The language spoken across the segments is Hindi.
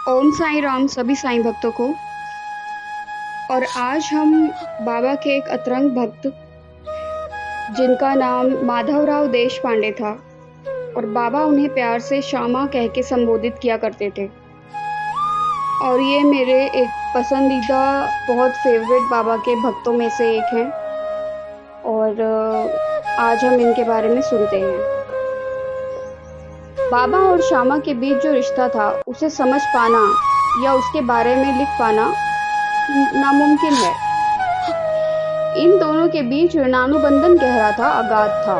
ओम साईं राम सभी साईं भक्तों को। और आज हम बाबा के एक अतरंग भक्त जिनका नाम माधवराव देश पांडे था और बाबा उन्हें प्यार से श्यामा कह के संबोधित किया करते थे। और ये मेरे एक पसंदीदा बहुत फेवरेट बाबा के भक्तों में से एक हैं। और आज हम इनके बारे में सुनते हैं। बाबा और श्यामा के बीच जो रिश्ता था उसे समझ पाना या उसके बारे में लिख पाना नामुमकिन है। इन दोनों के बीच ऋणानुबंधन गहरा था, अगाध था।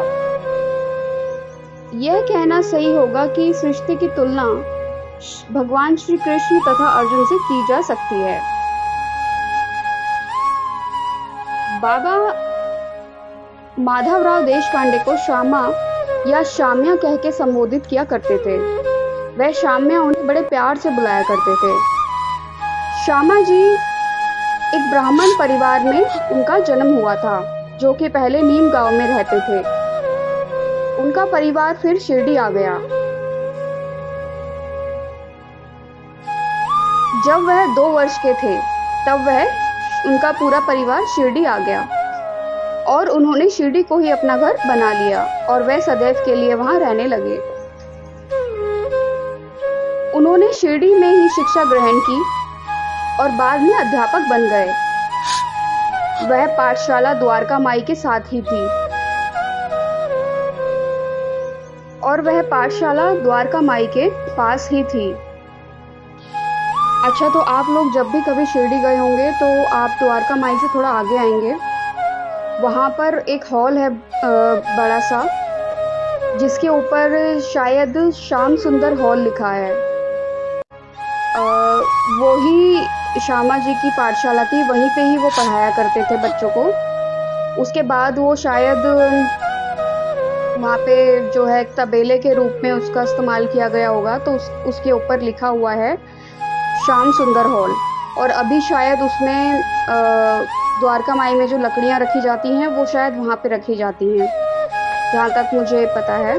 यह कहना सही होगा कि सृष्टि की तुलना भगवान श्री कृष्ण तथा अर्जुन से की जा सकती है। बाबा माधवराव देशपांडे को श्यामा या शाम्या कह के संबोधित किया करते थे। वह शाम्या उन्हें बड़े प्यार से बुलाया करते थे। श्यामा जी एक ब्राह्मण परिवार में उनका जन्म हुआ था, जो कि पहले नीम गांव में रहते थे। उनका परिवार फिर शिरडी आ गया। जब वह 2 वर्ष के थे तब उनका पूरा परिवार शिरडी आ गया और उन्होंने शिरडी को ही अपना घर बना लिया और वह सदैव के लिए वहां रहने लगे। उन्होंने शिरडी में ही शिक्षा ग्रहण की और बाद में अध्यापक बन गए। वह पाठशाला द्वारका माई के साथ ही थी और वह पाठशाला द्वारका माई के पास ही थी। अच्छा, तो आप लोग जब भी कभी शिरडी गए होंगे तो आप द्वारका माई से थोड़ा आगे आएंगे। वहाँ पर एक हॉल है बड़ा सा, जिसके ऊपर शायद श्याम सुंदर हॉल लिखा है। वही श्यामा जी की पाठशाला थी, वहीं पे ही वो पढ़ाया करते थे बच्चों को। उसके बाद वो शायद वहाँ पे जो है तबेले के रूप में उसका इस्तेमाल किया गया होगा, तो उसके ऊपर लिखा हुआ है श्याम सुंदर हॉल। और अभी शायद उसमें द्वारका माई में जो लकड़ियाँ रखी जाती हैं वो शायद वहाँ पे रखी जाती हैं, जहाँ तक मुझे पता है।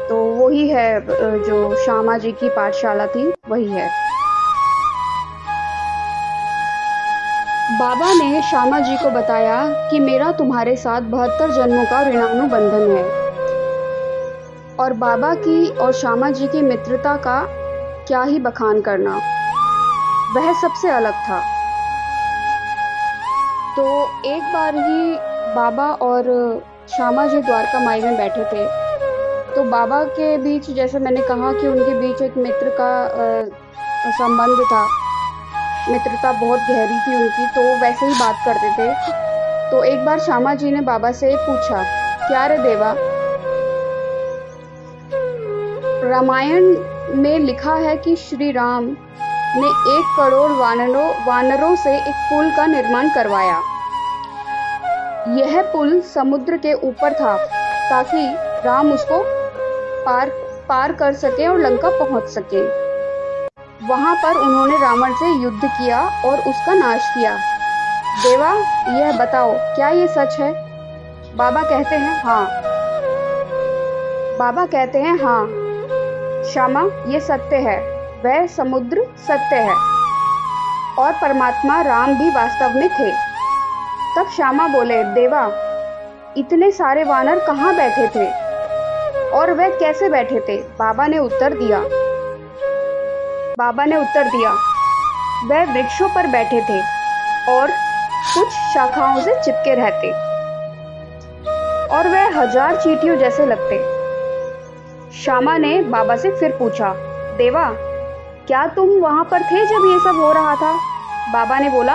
तो वही है जो श्यामा जी की पाठशाला थी, वही है। बाबा ने श्यामा जी को बताया कि मेरा तुम्हारे साथ 72 जन्मों का ऋणानुबंधन है। और बाबा की और श्यामा जी की मित्रता का क्या ही बखान करना, वह सबसे अलग था। तो एक बार ही बाबा और श्यामा जी द्वारका माई में बैठे थे। तो बाबा के बीच, जैसे मैंने कहा कि उनके बीच एक मित्र का संबंध था, मित्रता बहुत गहरी थी उनकी, तो वैसे ही बात करते थे। तो एक बार श्यामा जी ने बाबा से पूछा, क्या रे देवा, रामायण में लिखा है कि श्री राम ने 1 करोड़ वानरों से एक पुल का निर्माण करवाया। यह पुल समुद्र के ऊपर था ताकि राम उसको पार कर सके और लंका पहुंच सके। वहां पर उन्होंने रावण से युद्ध किया और उसका नाश किया। देवा, यह बताओ, क्या ये सच है? बाबा कहते हैं हाँ। बाबा कहते हैं हाँ श्यामा, ये सत्य है। वह समुद्र सत्य है और परमात्मा राम भी वास्तव में थे। तब श्यामा बोले, देवा, इतने सारे वानर कहाँ बैठे थे और वह कैसे बैठे थे? बाबा ने उत्तर दिया, वह वृक्षों पर बैठे थे और कुछ शाखाओं से चिपके रहते और वह 1000 चींटियों जैसे लगते। श्यामा ने बाबा से फिर पूछा, देवा, क्या तुम वहां पर थे जब ये सब हो रहा था? बाबा ने बोला,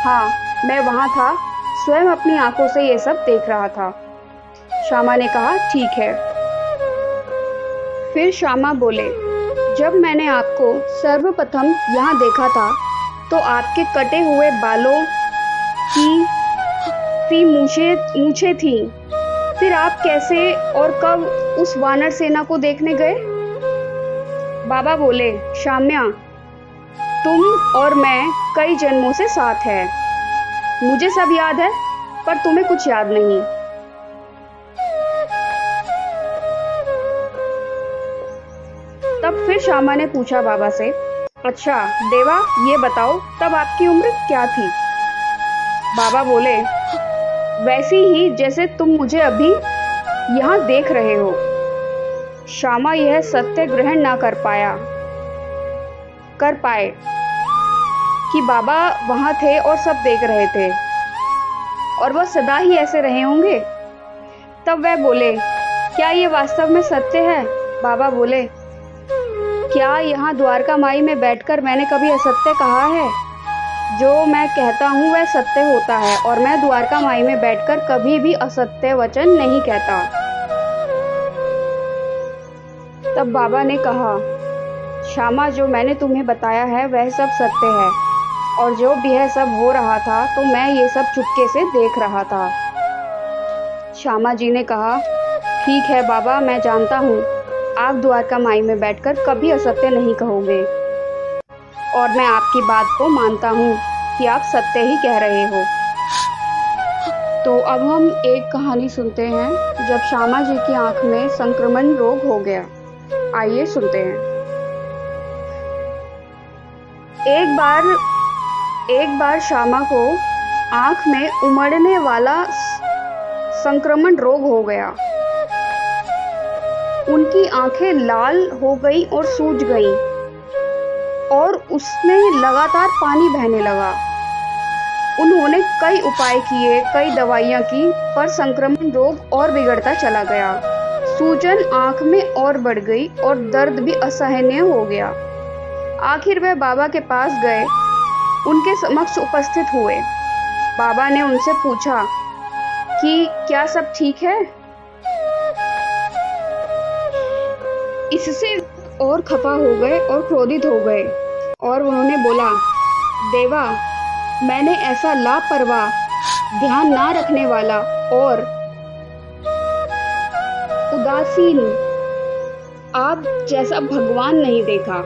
हाँ, मैं वहां था, स्वयं अपनी आंखों से ये सब देख रहा था। श्यामा ने कहा, ठीक है। फिर श्यामा बोले, जब मैंने आपको सर्वप्रथम यहाँ देखा था तो आपके कटे हुए बालों की मूछें थीं। फिर आप कैसे और कब उस वानर सेना को देखने गए? बाबा बोले, श्याम्या, तुम और मैं कई जन्मों से साथ हैं। मुझे सब याद है, पर तुम्हें कुछ याद नहीं। तब फिर श्यामा ने पूछा बाबा से, अच्छा देवा, ये बताओ तब आपकी उम्र क्या थी? बाबा बोले, वैसी ही जैसे तुम मुझे अभी यहाँ देख रहे हो। श्यामा यह सत्य ग्रहण ना कर पाए कि बाबा वहाँ थे और सब देख रहे थे और वह सदा ही ऐसे रहे होंगे। तब वह बोले, क्या ये वास्तव में सत्य है? बाबा बोले, क्या यहाँ द्वारका माई में बैठकर मैंने कभी असत्य कहा है? जो मैं कहता हूँ वह सत्य होता है और मैं द्वारका माई में बैठकर कभी भी असत्य वचन नहीं कहता। तब बाबा ने कहा, श्यामा, जो मैंने तुम्हें बताया है वह सब सत्य है और जो भी यह सब हो रहा था तो मैं ये सब चुपके से देख रहा था। श्यामा जी ने कहा, ठीक है बाबा, मैं जानता हूँ आप द्वारका माई में बैठकर कभी असत्य नहीं कहोगे और मैं आपकी बात को मानता हूँ कि आप सत्य ही कह रहे हो। तो अब हम एक कहानी सुनते हैं, जब श्यामा जी की आंख में संक्रमण रोग हो गया। आइए सुनते हैं। एक बार श्यामा को आंख में उमड़ने वाला संक्रमण रोग हो गया। उनकी आंखें लाल हो गई और सूज गईं और उसमें लगातार पानी बहने लगा। उन्होंने कई उपाय किए, कई दवाइयां की, पर संक्रमण रोग और बिगड़ता चला गया। सूजन आंख में और बढ़ गई और दर्द भी असहनीय हो गया। आखिर वह बाबा के पास गए, उनके समक्ष उपस्थित हुए। बाबा ने उनसे पूछा कि क्या सब ठीक है? इससे और खफा हो गए और क्रोधित हो गए और उन्होंने बोला, देवा, मैंने ऐसा लापरवाह, ध्यान ना रखने वाला और उदासीन आप जैसा भगवान नहीं देखा।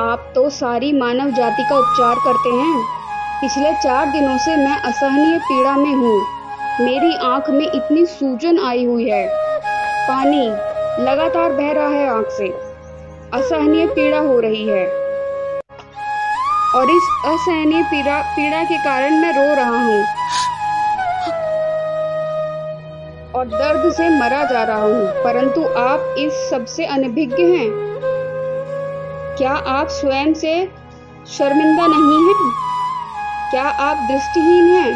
आप तो सारी मानव जाति का उपचार करते हैं। पिछले 4 दिनों से मैं असहनीय पीड़ा में हूँ। मेरी आंख में इतनी सूजन आई हुई है, पानी लगातार बह रहा है आंख से, असहनीय पीड़ा हो रही है और इस असहनीय पीड़ा के कारण मैं रो रहा हूँ और दर्द से मरा जा रहा हूँ, परंतु आप इस सबसे अनभिज्ञ हैं। क्या आप स्वयं से शर्मिंदा नहीं हैं? क्या आप दृष्टिहीन हैं?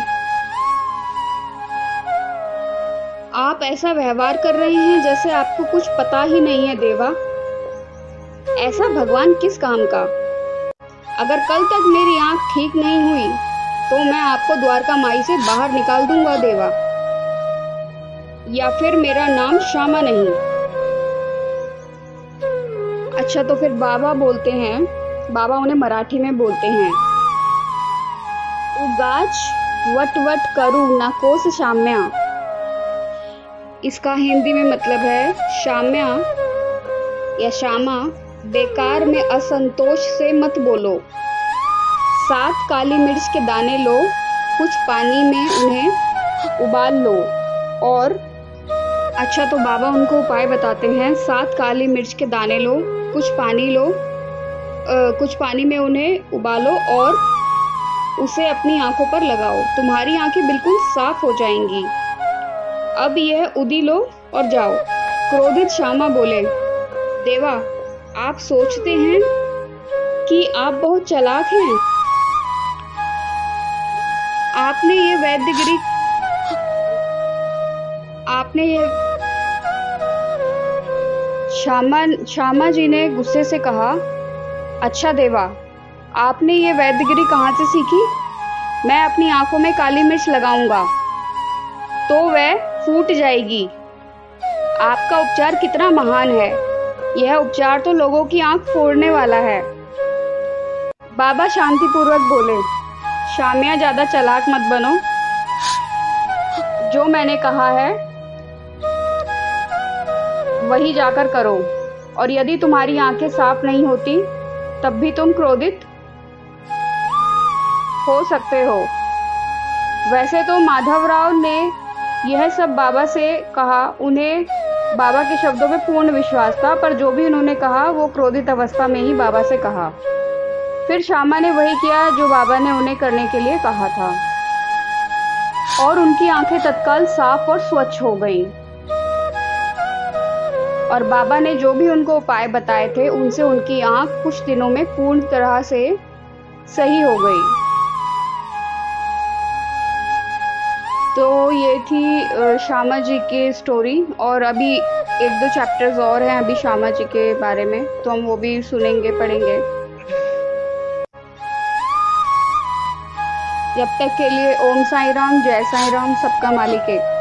आप ऐसा व्यवहार कर रहे हैं जैसे आपको कुछ पता ही नहीं है देवा। ऐसा भगवान किस काम का? अगर कल तक मेरी आंख ठीक नहीं हुई तो मैं आपको द्वारका माई से बाहर निकाल दूंगा देवा, या फिर मेरा नाम श्यामा नहीं। अच्छा, तो फिर बाबा बोलते हैं, बाबा उन्हें मराठी में बोलते हैं, उगाच वट वट करू ना कोस शाम्या। इसका हिंदी में मतलब है, शाम्या या श्यामा, बेकार में असंतोष से मत बोलो। 7 काली मिर्च के दाने लो, कुछ पानी में उन्हें उबाल लो और अच्छा, तो बाबा उनको उपाय बताते हैं। 7 काली मिर्च के दाने लो, कुछ पानी में उन्हें उबालो और उसे अपनी आंखों पर लगाओ। तुम्हारी आंखें बिल्कुल साफ हो जाएंगी। अब यह उदी लो और जाओ। क्रोधित श्यामा बोले, देवा, आप सोचते हैं कि आप बहुत चालाक हैं। श्यामा जी ने गुस्से से कहा, अच्छा देवा, आपने ये वैद्यगिरी कहाँ से सीखी? मैं अपनी आंखों में काली मिर्च लगाऊंगा तो वह फूट जाएगी। आपका उपचार कितना महान है। यह उपचार तो लोगों की आंख फोड़ने वाला है। बाबा शांतिपूर्वक बोले, शाम्या, ज्यादा चालाक मत बनो। जो मैंने कहा है वही जाकर करो, और यदि तुम्हारी आंखें साफ नहीं होती तब भी तुम क्रोधित हो सकते हो। वैसे तो माधवराव ने यह सब बाबा से कहा, उन्हें बाबा के शब्दों पे पूर्ण विश्वास था, पर जो भी उन्होंने कहा वो क्रोधित अवस्था में ही बाबा से कहा। फिर श्यामा ने वही किया जो बाबा ने उन्हें करने के लिए कहा था और उनकी आंखें तत्काल साफ और स्वच्छ हो गईं। और बाबा ने जो भी उनको उपाय बताए थे उनसे उनकी आंख कुछ दिनों में पूर्ण तरह से सही हो गई। तो ये थी श्यामा जी की स्टोरी। और अभी 1-2 चैप्टर्स और हैं अभी श्यामा जी के बारे में, तो हम वो भी सुनेंगे, पढ़ेंगे। जब तक के लिए ओम साई राम, जय साई राम, सबका मालिक एक।